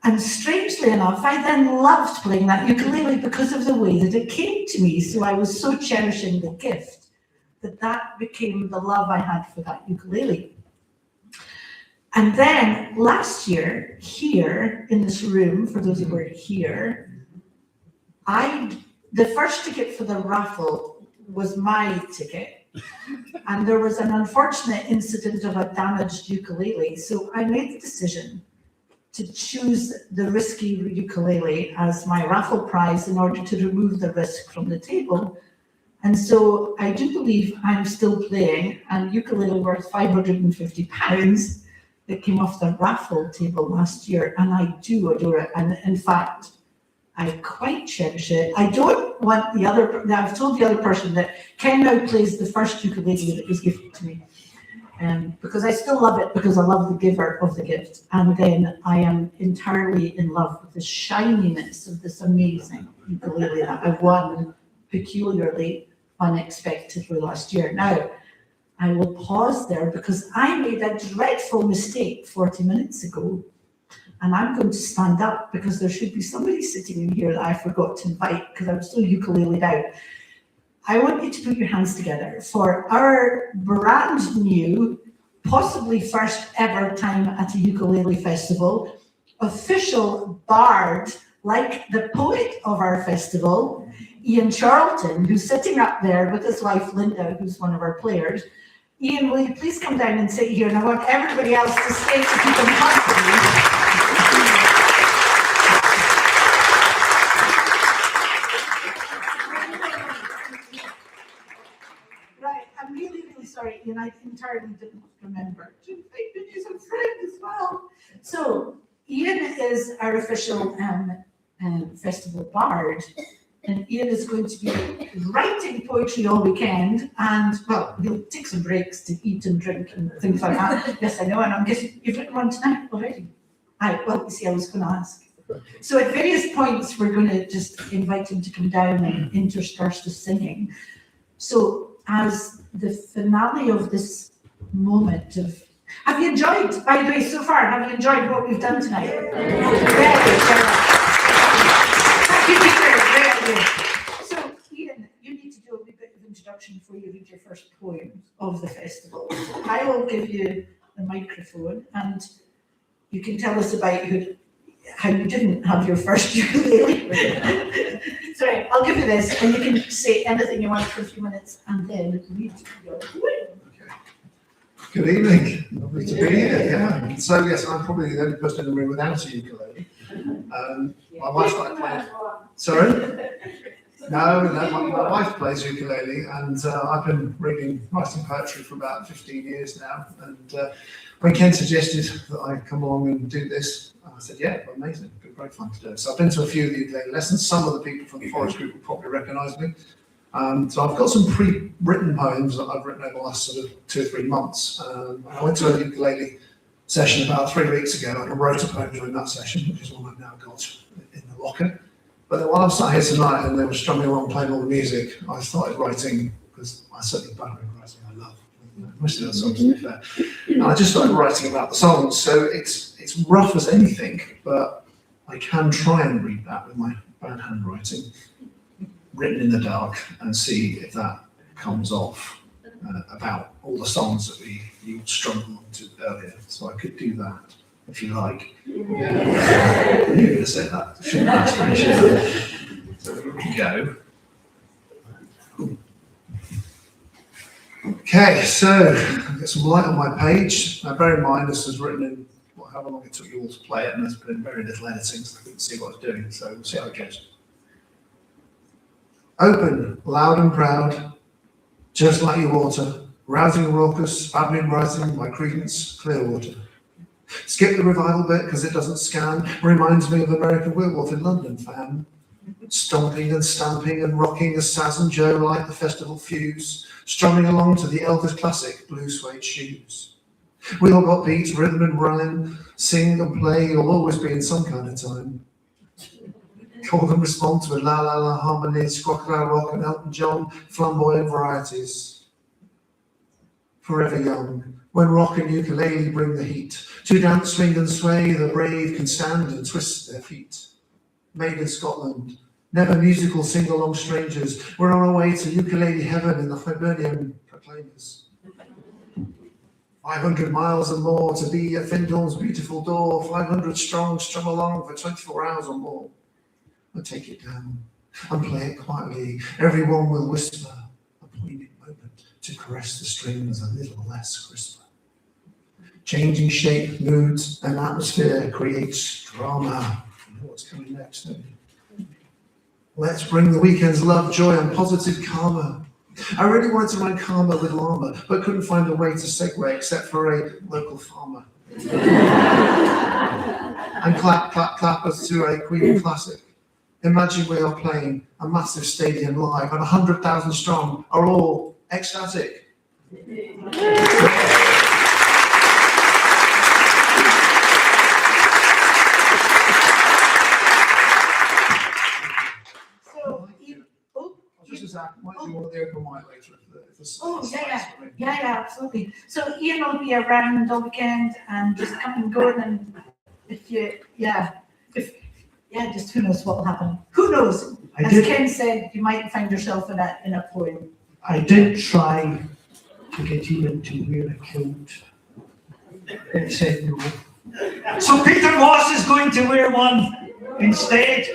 And strangely enough, I then loved playing that ukulele because of the way that it came to me. So I was so cherishing the gift that became the love I had for that ukulele. And then last year, here in this room, for those who were here, the first ticket for the raffle was my ticket. And there was an unfortunate incident of a damaged ukulele. So I made the decision to choose the risky ukulele as my raffle prize in order to remove the risk from the table. And so I do believe I'm still playing a ukulele worth £550 that came off the raffle table last year, and I do adore it. And in fact, I quite cherish it. I don't want I've told the other person that Ken now plays the first ukulele that was gifted to me. Because I still love it, because I love the giver of the gift. And then I am entirely in love with the shininess of this amazing ukulele that I won peculiarly, unexpectedly last year. Now, I will pause there because I made a dreadful mistake 40 minutes ago. And I'm going to stand up because there should be somebody sitting in here that I forgot to invite because I'm still ukulele'd out. I want you to put your hands together for our brand new, possibly first ever time at a ukulele festival, official bard, like the poet of our festival, Ian Charlton, who's sitting up there with his wife Linda, who's one of our players. Ian, will you please come down and sit here? And I want everybody else to stay to keep them company. Sorry, and I entirely didn't remember to invite me as a friend as well. So Ian is our official festival bard, and Ian is going to be writing poetry all weekend, and well, he'll take some breaks to eat and drink and things like that. Yes, I know, and I'm guessing you've written one tonight already. Well, you see, I was going to ask. So at various points, we're going to just invite him to come down and intersperse the singing. So as the finale of this moment of Have you enjoyed, by the way, so far, have you enjoyed what we've done tonight? Very good. Thank you, Peter. Very good. So, Ian, you need to do a wee bit of introduction before you read your first poem of the festival. So I will give you the microphone and you can tell us about how you didn't have your first ukulele. Sorry, I'll give you this and you can say anything you want for a few minutes and then read your poem. Good evening, lovely to be here, yeah. So yes, I'm probably the only person in the room without a ukulele. My wife started playing, sorry? No, my wife plays ukulele and I've been writing poetry for about 15 years now. And when Ken suggested that I come along and do this, I said, yeah, amazing, it'd be great fun to do. So I've been to a few of the ukulele lessons. Some of the people from the Forest Group will probably recognise me. So I've got some pre-written poems that I've written over the last sort of 2 or 3 months. I went to a ukulele session about 3 weeks ago and I wrote a poem during that session, which is one I've now got in the locker. But then while I was sat here tonight and they were strumming along playing all the music, I started writing, because I certainly don't writing I love. Most of those songs, to be fair. And I just started writing about the songs. So it's rough as anything, but I can try and read that with my bad handwriting, written in the dark, and see if that comes off about all the songs that you strummed along to earlier. So I could do that if you like. Yeah. You could have said that. Shouldn't ask me, should I? So here we go. Okay, so I've got some light on my page. Now bear in mind this was written in however long it took you all to play it, and there's been very little editing, so I couldn't see what I was doing. So we'll see how it goes. Open, loud and proud, just like your water, rousing and raucous, babbling rising, my credence, clear water. Skip the revival bit because it doesn't scan, reminds me of American Werewolf in London, fam. Stomping and stamping and rocking as Saz and Joe light the festival fuse, strumming along to the Elvis classic, blue suede shoes. We all got beats, rhythm and rhyme, sing and play, you'll always be in some kind of time. Call and respond to a la la la harmony, Crocodile Rock and Elton John, flamboyant varieties. Forever young, when rock and ukulele bring the heat, to dance, swing and sway, the brave can stand and twist their feet. Made in Scotland, never musical sing-along strangers, we're on our way to ukulele heaven in the Hibernian Proclaimers. 500 miles and more to be at Findhorn's beautiful door, 500 strong, strum along for 24 hours or more. I'll take it down and play it quietly. Everyone will whisper, a poignant moment to caress the strings a little less crisper. Changing shape, moods, and atmosphere creates drama. You know what's coming next, don't you? Let's bring the weekend's love, joy, and positive karma. I really wanted to rhyme karma with llama, but couldn't find a way to segue except for a local farmer. And clap, clap, clap us to a Queen classic. Imagine we are playing a massive stadium live and 100,000 strong are all ecstatic. Might be one of the open mic later Yeah, absolutely. So Ian will be around all weekend and just come and go, and if you, just who knows what will happen. Who knows? As Ken said, you might find yourself in a poem. I did try to get Ian to wear a kilt. It said no. So Peter Moss is going to wear one instead.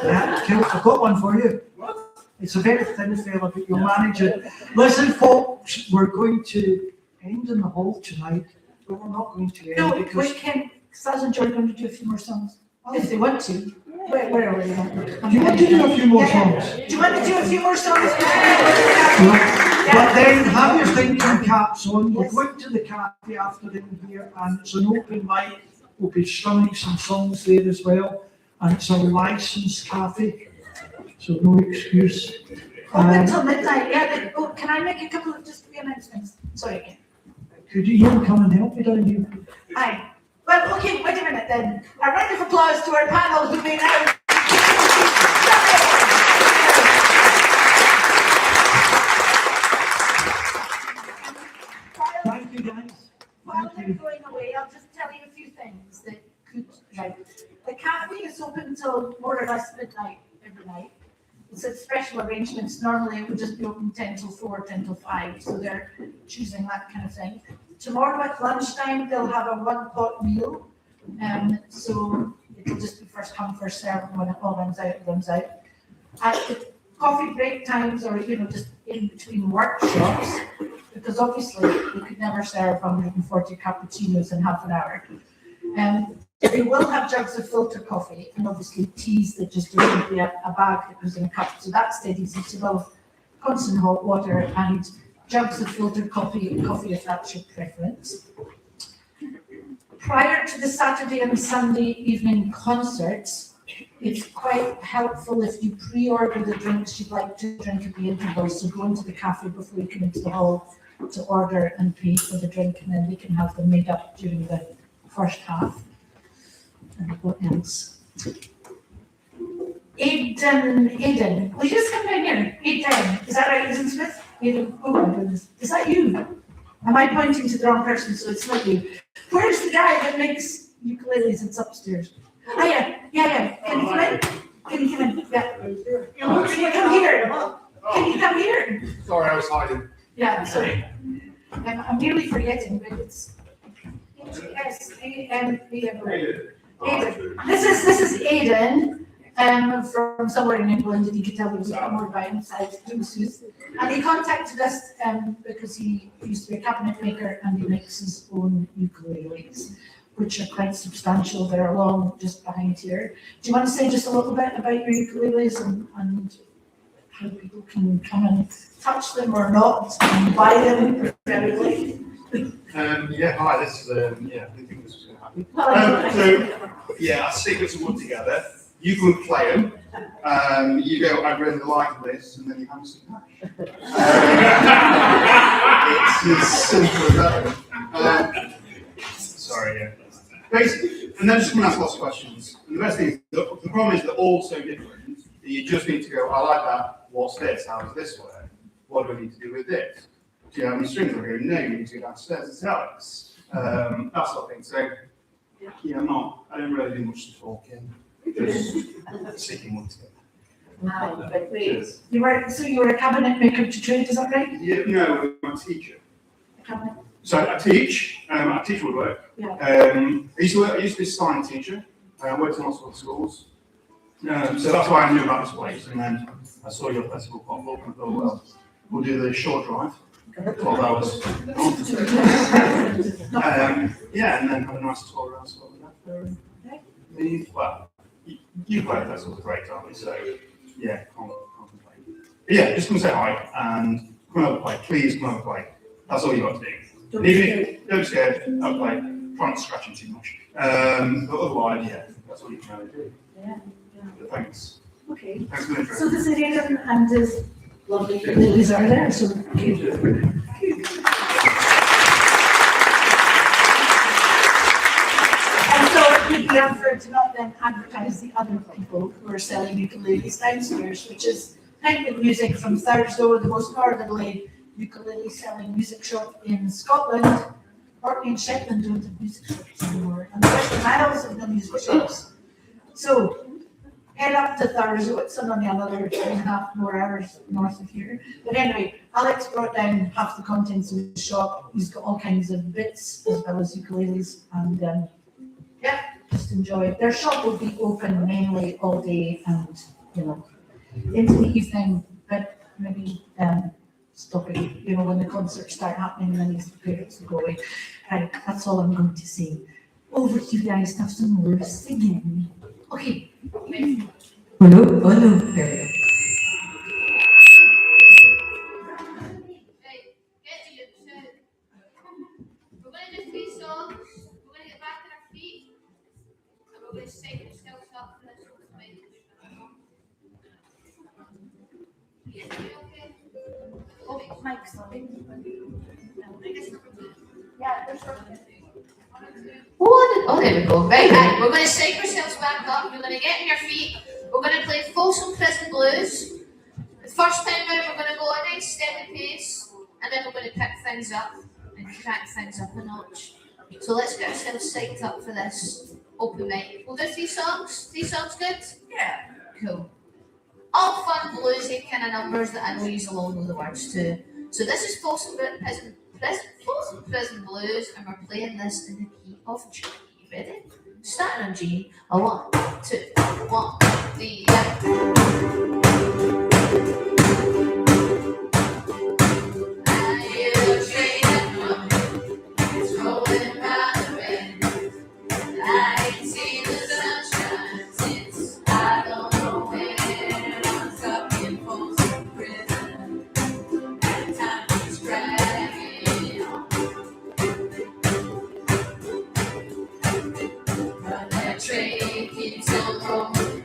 Yeah, kilt, I've got one for you. It's a very thin fella, but you'll manage it. Listen, folks, we're going to end in the hall tonight, but we're not going to end No, because... we can, Saz and Joy are going to do a few more songs, if they want to. Where are we? Do you want to do a few more songs? Do you want to do a few more songs? But then have your thinking caps on. We're going to the cafe after in here, and it's an open mic. We'll be strumming some songs there as well, and it's a licensed cafe, so no excuse. Until midnight, yeah. Can I make a couple of just announcements? Sorry, again. Could you come and help me down here? Aye. Well, okay, wait a minute then. A round of applause to our panel who made out. Thank you, guys. while they're going away, I'll just tell you a few things that could, right. The cafe is open till more or less midnight every night. It's a special arrangements. Normally it would just be open 10 till 4, 10 till 5, so they're choosing that kind of thing. Tomorrow at lunchtime, they'll have a one-pot meal. So it'll just be first come, first served, and when it all runs out, it runs out. At the coffee break times, or just in between workshops, because obviously you could never serve 140 cappuccinos in half an hour. They will have jugs of filter coffee, and obviously teas that just don't be a bag that goes in a cup, so that stays easy. So they'll have constant hot water and jugs of filtered coffee if that's your preference. Prior to the Saturday and Sunday evening concerts, it's quite helpful if you pre-order the drinks you'd like to drink at the intervals. So go into the cafe before you come into the hall to order and pay for the drink, and then they can have them made up during the first half. And what else? Aidan, will you just come down here? Aidan, is that right, Aidan Smith? Aidan, oh my goodness, is that you? Am I pointing to the wrong person, so it's not you? Where's the guy that makes ukuleles? It's upstairs. Oh yeah. Can you come in? Can you come in? Yeah. Can you come here? Can you come here? Sorry, I was hiding. Yeah, sorry. I'm nearly forgetting, but it's Aidan. This is Aidan. From somewhere in England, and you could tell he was more by himself, and he contacted us because he used to be a cabinet maker and he makes his own ukuleles, which are quite substantial. They're along just behind here. Do you want to say just a little bit about your ukuleles and how people can come and touch them or not and buy them preferably? Hi, this is, I didn't think this was going to happen. Our secrets are put together. You can play them. You go, I really like this, and then you have some hash. It's as simple as that. Basically, and then just come and ask lots of questions. And the best thing is, the problem is they're all so different that you just need to go, I like that, what's this? How does this work? What do I need to do with this? Do you have any strings? I go, no, you need to go downstairs and tell us. That sort of thing. So, I don't really do much talking. Just sticking one together. Wow, but wait, you were a cabinet maker to trade, is that right? Yeah, no, I'm a teacher. Cabinet. So I teach woodwork. Yeah. I used to be a science teacher. I worked in lots of schools. So that's why I knew about this place. And then I saw your festival pop up and thought, well, we'll do the short drive, 12 hours. And then have a nice tour around sort of that. You play festivals a great time, so can't complain. But just come say hi and come over play. Please come over play. That's all you got to do. Don't be scared. I'll play. Try not to scratch you too much. But otherwise, that's all you can really do. Yeah. But thanks. Okay. Thanks for the intro. So this Aidan and his lovely ladies are there. So. You'd be unfair to not then advertise the other people who are selling ukuleles downstairs, which is Penguin Music from Thurso, the most northerly ukulele selling music shop in Scotland. Orkney and Shetland don't have music shops anymore, and the Western Isles have no music shops. So head up to Thurso, it's only another 2.5 more hours north of here. But anyway, Alex brought down half the contents of the shop. He's got all kinds of bits as well as ukuleles, and just enjoy it. Their shop will be open mainly all day and, into the evening, but maybe stopping, when the concerts start happening, then these parents will go away. Right, that's all I'm going to say. Over to you guys to have some more singing. Okay. Hello, there. We're going to do 3 songs. We're going to get back on our feet. And we're going to shake ourselves up for this one. Okay? Oh, Mike's on. Oh, there we go. Right. We're going to shake ourselves back up. We're going to get on your feet. We're going to play Folsom Prison Blues. The first time out, we're going to go a nice steady pace. And then we're going to pick things up and crank things up a notch. So let's get ourselves psyched up for this open mic. We'll do 3 songs. 3 songs good? Yeah. Cool. All fun bluesy kind of numbers that I know you all know the words to. So this is Folsom Prison Blues, and we're playing this in the key of G. Ready? Starting on G. A 1, 2, 1, 3, yeah. I hear a train coming, it's rolling by the wind. I ain't seen the sunshine since I don't know when. I'm stuck in Folsom Prison, and time keeps dragging on. But that train keeps on rolling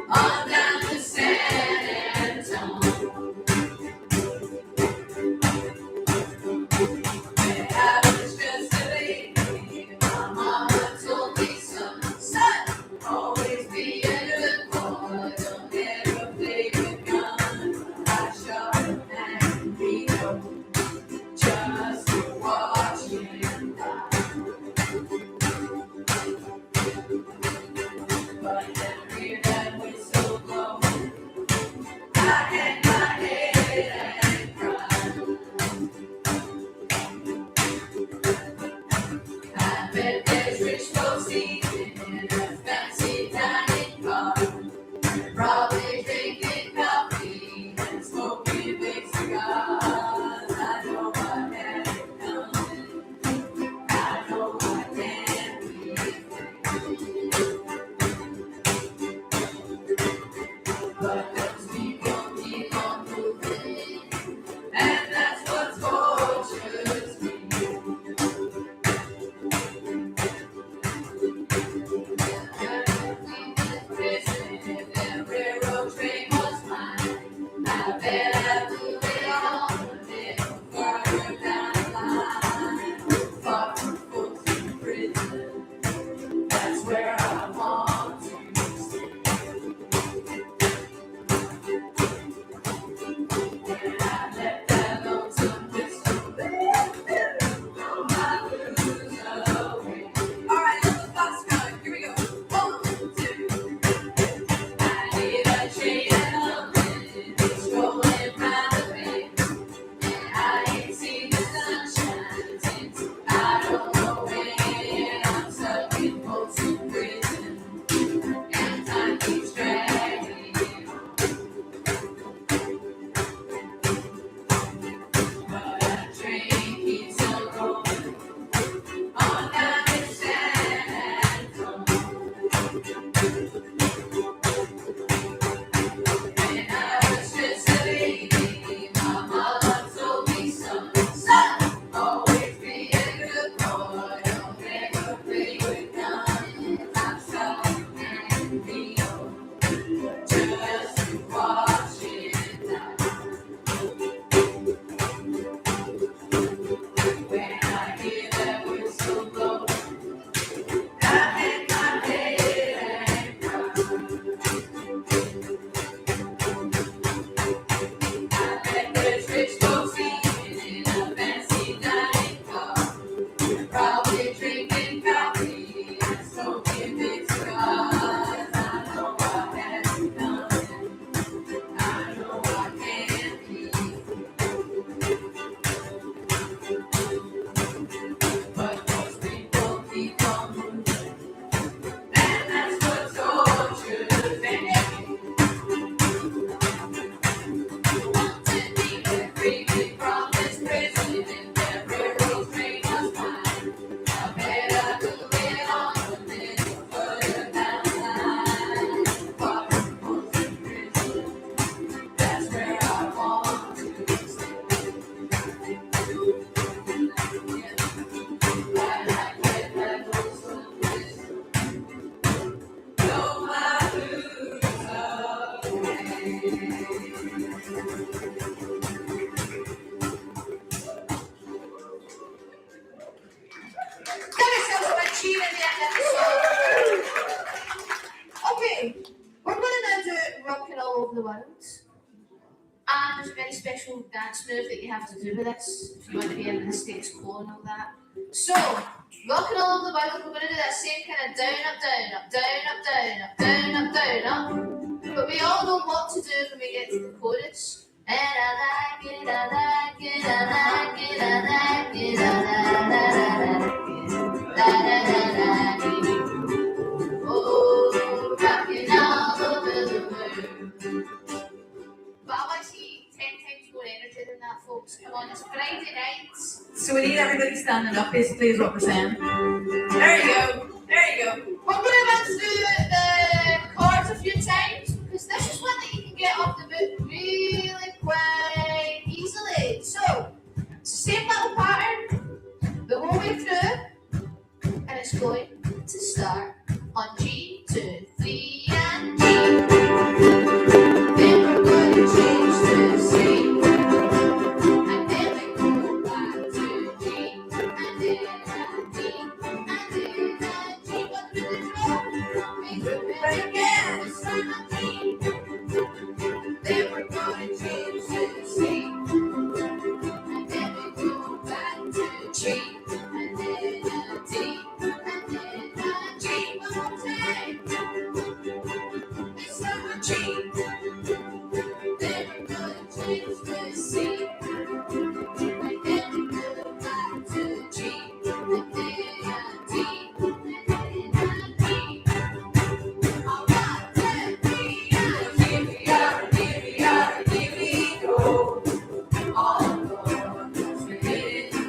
on down to San Antonio. When I was just a baby, my mama told me, son, always be a good boy, don't ever play with guns. I shot and reload, just to watch him die. But that rear that whistle blow, I hang my head and cry. I bet there's rich folks eating in a fancy dining car, probably drinking coffee and smoking big cigars. I know I had it coming, I know I can't be but those people keep on moving, and that's what tortures me. If that railroad train was mine, I bet I would it on a little further down the line. Far from Folsom Prison, that's where I want to stay. When I let that lonesome whistle blow my blues away. All right, little fox coming. Here we go. 1, 2. I hear that train coming, it's rolling by the way. And I ain't seen the sunshine since I don't know when. I'm stuck in Folsom Prison, and time keeps dragging on. But that train keeps on rolling on down to San Antonio. When I was just a baby, my mama told me, son, always be a good boy, don't ever play with guns. I'm sorry and real, just to watch it die. When I hear that whistle blow, I hang my head and cry. I bet there's rich folks eating in a fancy dining car, probably drinking coffee and smoking big cigars. I know I had it coming, I know I can't be but those people keep on moving, and that's what tortures me. Want to be free from this prison, if that railroad train was mine, I bet I could get on a little further down the line. Far from Folsom Prison, that's where I want to stay. I like it that Folsom Prison, blow my blues away. Give yourselves a big cheer in the end of the song. Okay, we're going to now do Rockin' All Over the World. And there's a very special dance move that you have to do with this if you want to be in the status quo and all that. So, rocking all over the world, we're going to do that same kind of down, up, down, up, down, up, down, up, down, up, down, up. But we all know what to do when we get to the chorus. And I like it, I like it, I like it, I like it, I like it. Oh, rocking all over the world. But I want to see 10 times more energy than that, folks. Come on, it's Friday nights. So we need everybody standing up, basically, is what we're saying. There you go. There you go. We're going to run through the chords a few times because this is one that you can get off the book really quite easily. So, it's the same little pattern the whole way through, and it's going to start on G, 2, 3, and G. Then we're going to change to C, and then we go back to G, and then a D, and then a G. What do we do? We group it again with some G. Then we're going to change to C, and then we go back to G, and then a D, and then a G. One more time. It's a G. Then we're going to change to C, and then we go back to G, and then a D, and then a D. All right, 1, 2, 3, and here we are, here we are, here we go. All goes to hit it,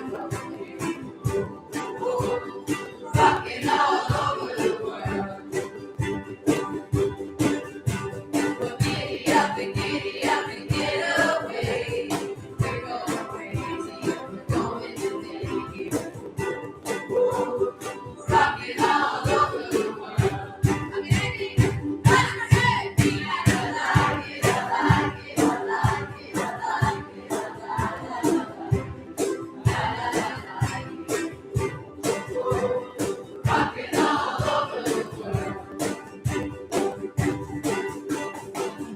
rocking all over the world. We're giddy up and get away. We're going crazy, we're going to take it. Rocking all over the world. I'm ready. That's my head. I like it, I like it, I like it, I like it, I like it. Rocking all over the world.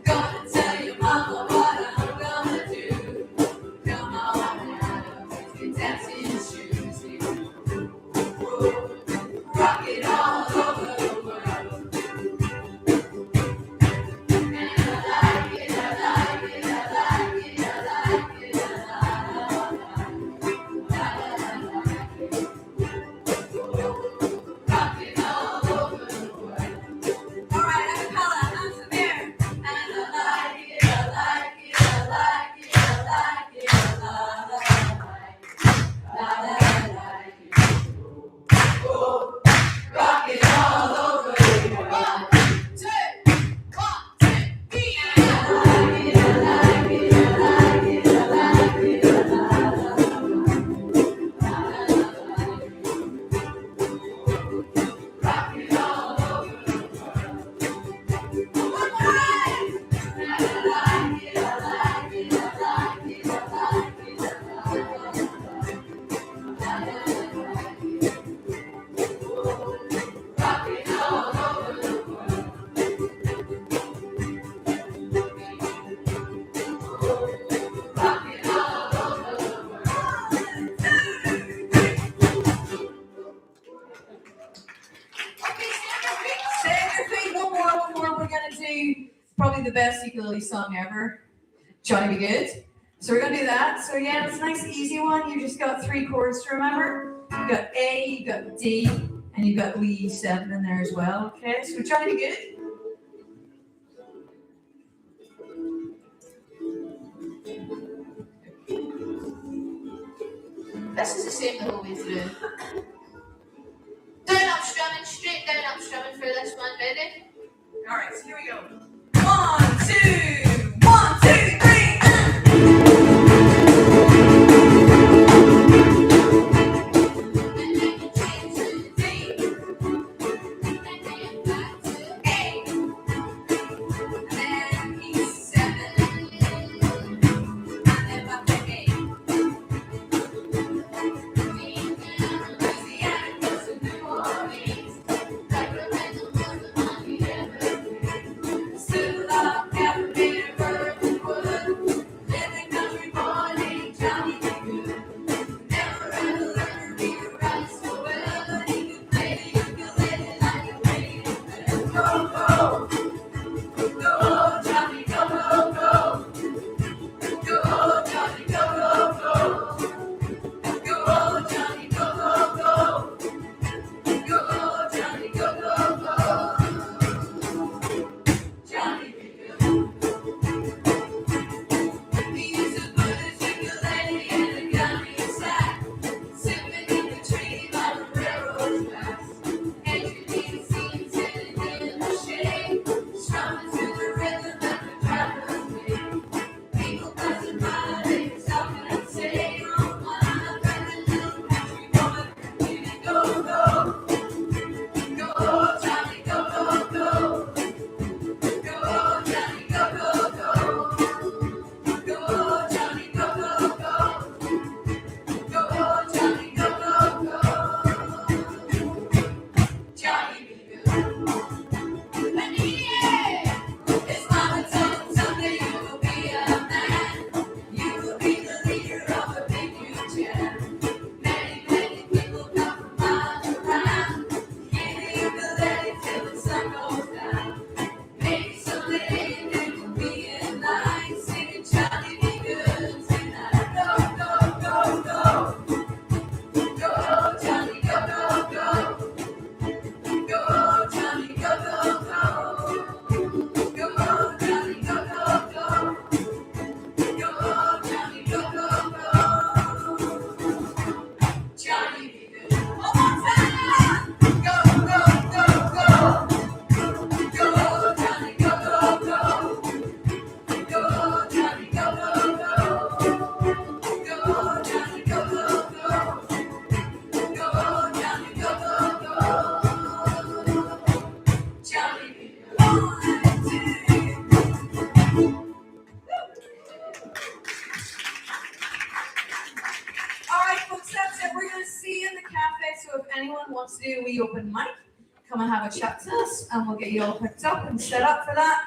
Gonna tell your mama what I'm gonna do. Come on now, your dancing shoes here. Rock it all over the world. And I like it, I like it, I like it, I like it, I like it. Rock it all over the world. All right, acapella, hands in the air. And I like it, I like it, I like it, I like it, I like it. Oh, rock it all over the world. 1, 2, 3, and I like it, I like it, I like it, I like it, I like it. Rock it all over the world. One more time. And I like it, I like it, I like it, I like it, I like it. Rock it all over the world. Rock it all over the world. Okay, stand your feet. One more. We're gonna do probably the best ukulele song ever, Johnny Be Good. So we're gonna do that. So again, it's a nice easy one. You just got 3 chords to remember. You got A, you got D, and you got Lee 7 in there as well. Okay, so Johnny Be Good. This is the same the whole way through. Down up strumming, straight down up strumming for this one. Ready? All right, so here we go. 1, 2, 1, 2, 3. And then you change to D, and then back to A, and then E7, and then back to A. Louisiana goes to New Orleans, Sacramento goes to Miami, All right, folks, that's it. We're gonna see you in the cafe, so if anyone wants to do a wee open mic, come and have a chat to us, and we'll get you all hooked up and set up for that.